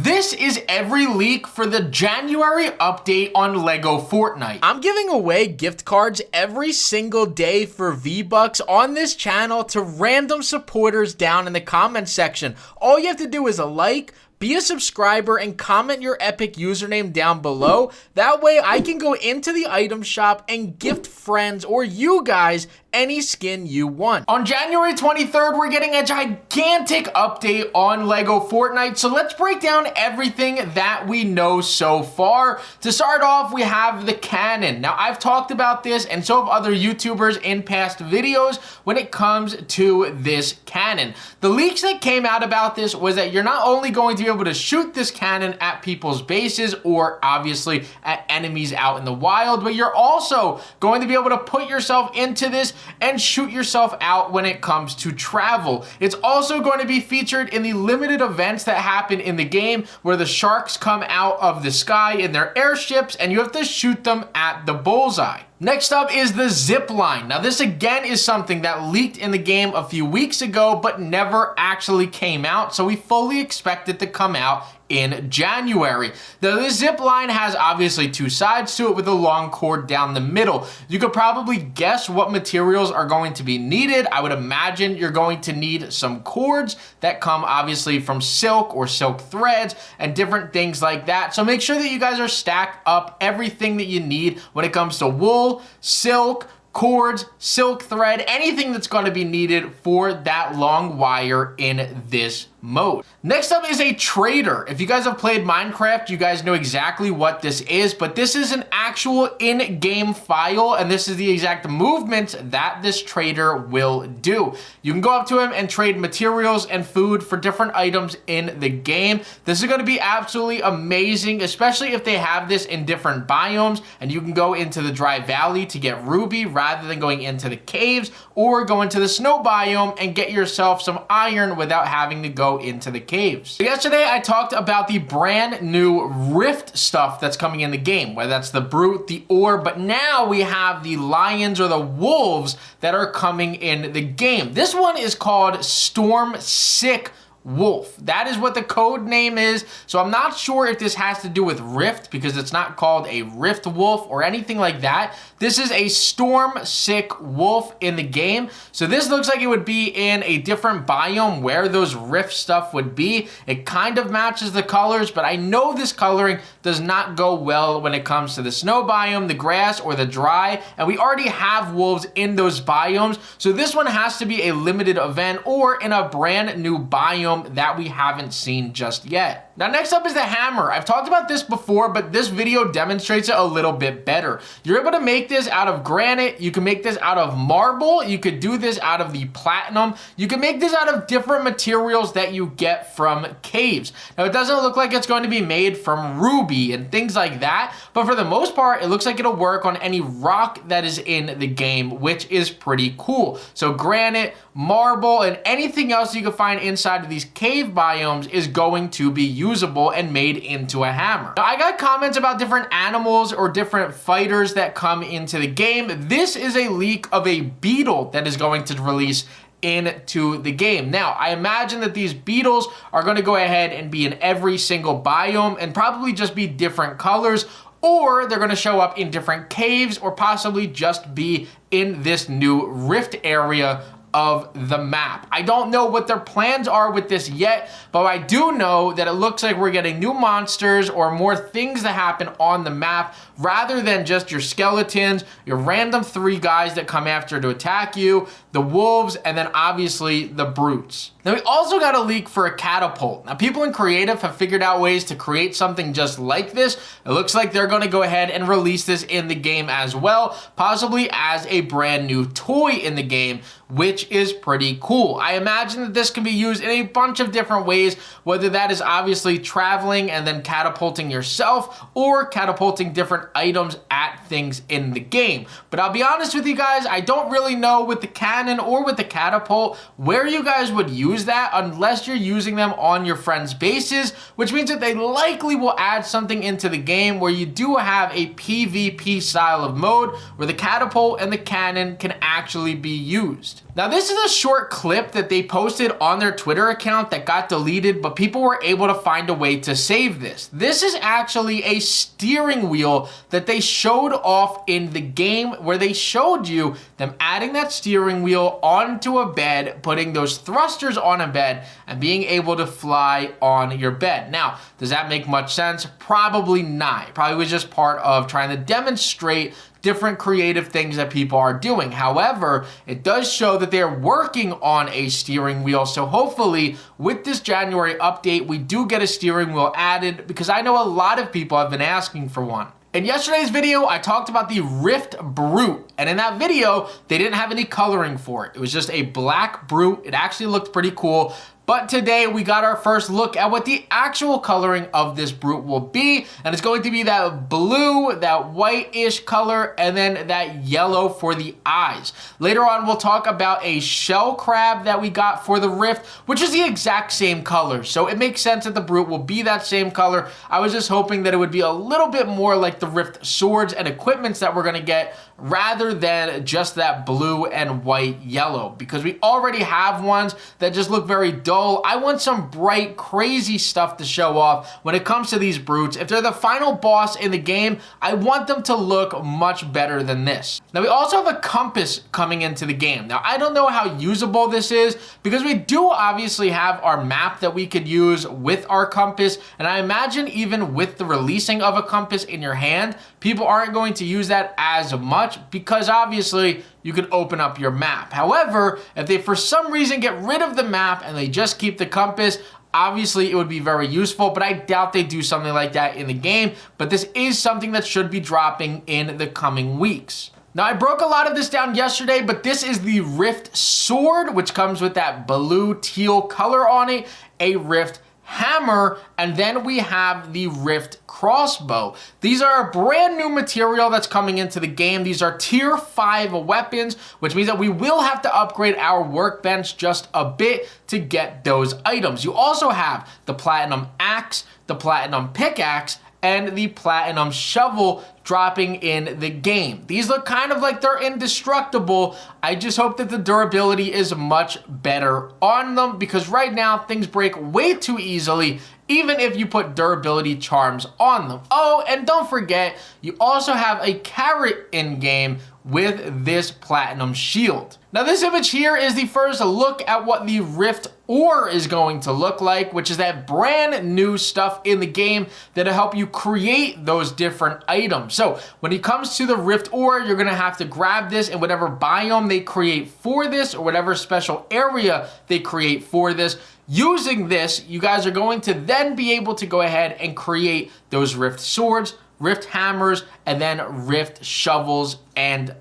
This is every leak for the January update on LEGO Fortnite. I'm giving away gift cards every single day for V-Bucks on this channel to random supporters down in the comment section. All you have to do is a like, be a subscriber, and comment your epic username down below. That way I can go into the item shop and gift friends or you guys any skin you want. On January 23rd, we're getting a gigantic update on LEGO Fortnite, so let's break down everything that we know so far. To start off, we have the cannon. Now, I've talked about this, and so have other YouTubers in past videos when it comes to this cannon. The leaks that came out about this was that you're not only going to be able to shoot this cannon at people's bases or obviously at enemies out in the wild, but you're also going to be able to put yourself into this and shoot yourself out when it comes to travel. It's also going to be featured in the limited events that happen in the game where the sharks come out of the sky in their airships and you have to shoot them at the bullseye. Next up is the zip line. Now this again is something that leaked in the game a few weeks ago but never actually came out, so we fully expect it to come out in January. Now this zip line has obviously two sides to it with a long cord down the middle. You could probably guess what materials are going to be needed. I would imagine you're going to need some cords that come obviously from silk or silk threads and different things like that. So make sure that you guys are stacked up everything that you need when it comes to wool, silk, cords, silk thread, anything that's going to be needed for that long wire in this mode. Next up is a trader. If you guys have played Minecraft, you guys know exactly what this is, but this is an actual in-game file, and this is the exact movements that this trader will do. You can go up to him and trade materials and food for different items in the game. This is going to be absolutely amazing, especially if they have this in different biomes, and you can go into the dry valley to get ruby rather than going into the caves, or go into the snow biome and get yourself some iron without having to go into the caves. Yesterday, I talked about the brand new rift stuff that's coming in the game, whether that's the brute, the ore, but now we have the lions or the wolves that are coming in the game. This one is called Storm Sick Wolf. That is what the code name is. So I'm not sure if this has to do with Rift because it's not called a Rift Wolf or anything like that. This is a Storm Sick Wolf in the game. So this looks like it would be in a different biome where those Rift stuff would be. It kind of matches the colors, but I know this coloring does not go well when it comes to the snow biome, the grass, or the dry. And we already have wolves in those biomes. So this one has to be a limited event or in a brand new biome that we haven't seen just yet. Now next up is the hammer. I've talked about this before, but this video demonstrates it a little bit better. You're able to make this out of granite. You can make this out of marble. You could do this out of the platinum. You can make this out of different materials that you get from caves. Now it doesn't look like it's going to be made from ruby and things like that, but for the most part, it looks like it'll work on any rock that is in the game, which is pretty cool. So granite, marble, and anything else you can find inside of these cave biomes is going to be usable and made into a hammer. Now, I got comments about different animals or different fighters that come into the game. This is a leak of a beetle that is going to release into the game. Now, I imagine that these beetles are going to go ahead and be in every single biome and probably just be different colors, or they're going to show up in different caves or possibly just be in this new rift area of the map. I don't know what their plans are with this yet, but I do know that it looks like we're getting new monsters or more things that happen on the map rather than just your skeletons, your random 3 guys that come after to attack you, the wolves, and then obviously the brutes. Now we also got a leak for a catapult. Now people in creative have figured out ways to create something just like this. It looks like they're going to go ahead and release this in the game as well, possibly as a brand new toy in the game, which is pretty cool. I imagine that this can be used in a bunch of different ways, whether that is obviously traveling and then catapulting yourself or catapulting different items at things in the game. But I'll be honest with you guys, I don't really know with the cannon or with the catapult where you guys would use that unless you're using them on your friends' bases, which means that they likely will add something into the game where you do have a PvP style of mode where the catapult and the cannon can actually be used. Now, this is a short clip that they posted on their Twitter account that got deleted, but people were able to find a way to save this. This is actually a steering wheel that they showed off in the game, where they showed you them adding that steering wheel onto a bed, putting those thrusters on a bed, and being able to fly on your bed. Now, does that make much sense? Probably not. It probably was just part of trying to demonstrate different creative things that people are doing. However, it does show that they're working on a steering wheel. So hopefully with this January update, we do get a steering wheel added, because I know a lot of people have been asking for one. In yesterday's video, I talked about the Rift Brute, and in that video, they didn't have any coloring for it. It was just a black brute. It actually looked pretty cool. But today we got our first look at what the actual coloring of this brute will be. And it's going to be that blue, that white-ish color, and then that yellow for the eyes. Later on, we'll talk about a shell crab that we got for the Rift, which is the exact same color. So it makes sense that the brute will be that same color. I was just hoping that it would be a little bit more like the Rift swords and equipments that we're going to get, rather than just that blue and white yellow, because we already have ones that just look very dull. I want some bright, crazy stuff to show off when it comes to these brutes. If they're the final boss in the game, I want them to look much better than this. Now, we also have a compass coming into the game. Now, I don't know how usable this is, because we do obviously have our map that we could use with our compass, and I imagine even with the releasing of a compass in your hand, people aren't going to use that as much, because obviously you could open up your map. However, if they for some reason get rid of the map and they just keep the compass, obviously it would be very useful, but I doubt they do something like that in the game. But this is something that should be dropping in the coming weeks. Now, I broke a lot of this down yesterday, but this is the Rift sword, which comes with that blue teal color on it, a Rift hammer, and then we have the Rift crossbow. These are a brand new material that's coming into the game. These are tier 5 weapons, which means that we will have to upgrade our workbench just a bit to get those items. You also have the platinum axe, the platinum pickaxe, and the platinum shovel dropping in the game. These look kind of like they're indestructible. I just hope that the durability is much better on them, because right now things break way too easily, even if you put durability charms on them. Oh, and don't forget, you also have a carrot in game with this platinum shield. Now, this image here is the first look at what the Rift ore is going to look like, which is that brand new stuff in the game that'll help you create those different items. So when it comes to the Rift ore, you're gonna have to grab this in whatever biome they create for this, or whatever special area they create for this. Using this, you guys are going to then be able to go ahead and create those Rift swords, Rift hammers, and then Rift shovels and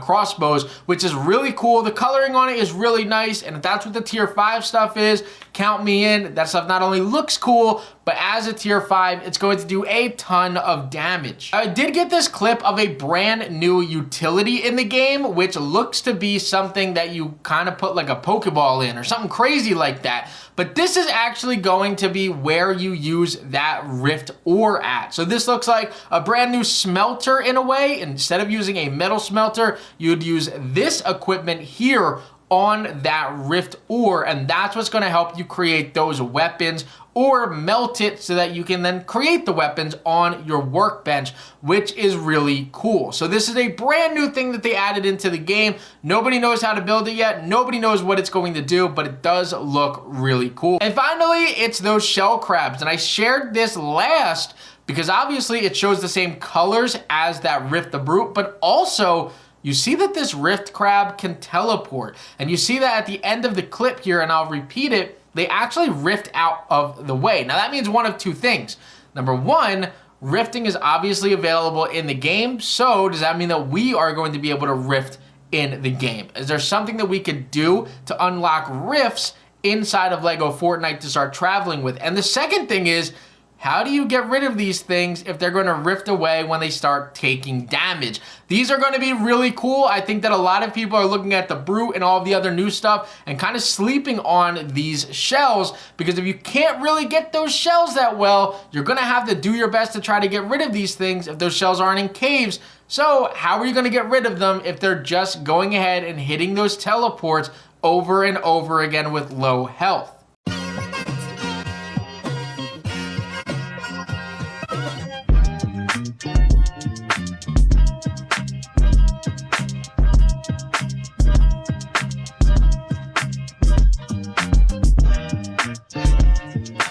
crossbows, which is really cool. The coloring on it is really nice, and if that's what the tier 5 stuff is, count me in. That stuff not only looks cool, but as a tier 5, it's going to do a ton of damage. I did get this clip of a brand new utility in the game, which looks to be something that you kind of put like a Pokeball in, or something crazy like that. But this is actually going to be where you use that Rift ore at. So this looks like a brand new smelter in a way. Instead of using a metal smelter, you'd use this equipment here on that Rift ore, and that's what's going to help you create those weapons, or melt it so that you can then create the weapons on your workbench, which is really cool. So this is a brand new thing that they added into the game. Nobody knows how to build it yet. Nobody knows what it's going to do, but it does look really cool. And finally, it's those shell crabs, and I shared this last because obviously it shows the same colors as that Rift the Brute, but also you see that this Rift crab can teleport. And you see that at the end of the clip here, and I'll repeat it, they actually rift out of the way. Now that means one of two things. Number one, rifting is obviously available in the game, so does that mean that we are going to be able to rift in the game? Is there something that we could do to unlock rifts inside of Lego Fortnite to start traveling with? And the second thing is, how do you get rid of these things if they're going to rift away when they start taking damage? These are going to be really cool. I think that a lot of people are looking at the brute and all of the other new stuff and kind of sleeping on these shells, because if you can't really get those shells that well, you're going to have to do your best to try to get rid of these things if those shells aren't in caves. So how are you going to get rid of them if they're just going ahead and hitting those teleports over and over again with low health?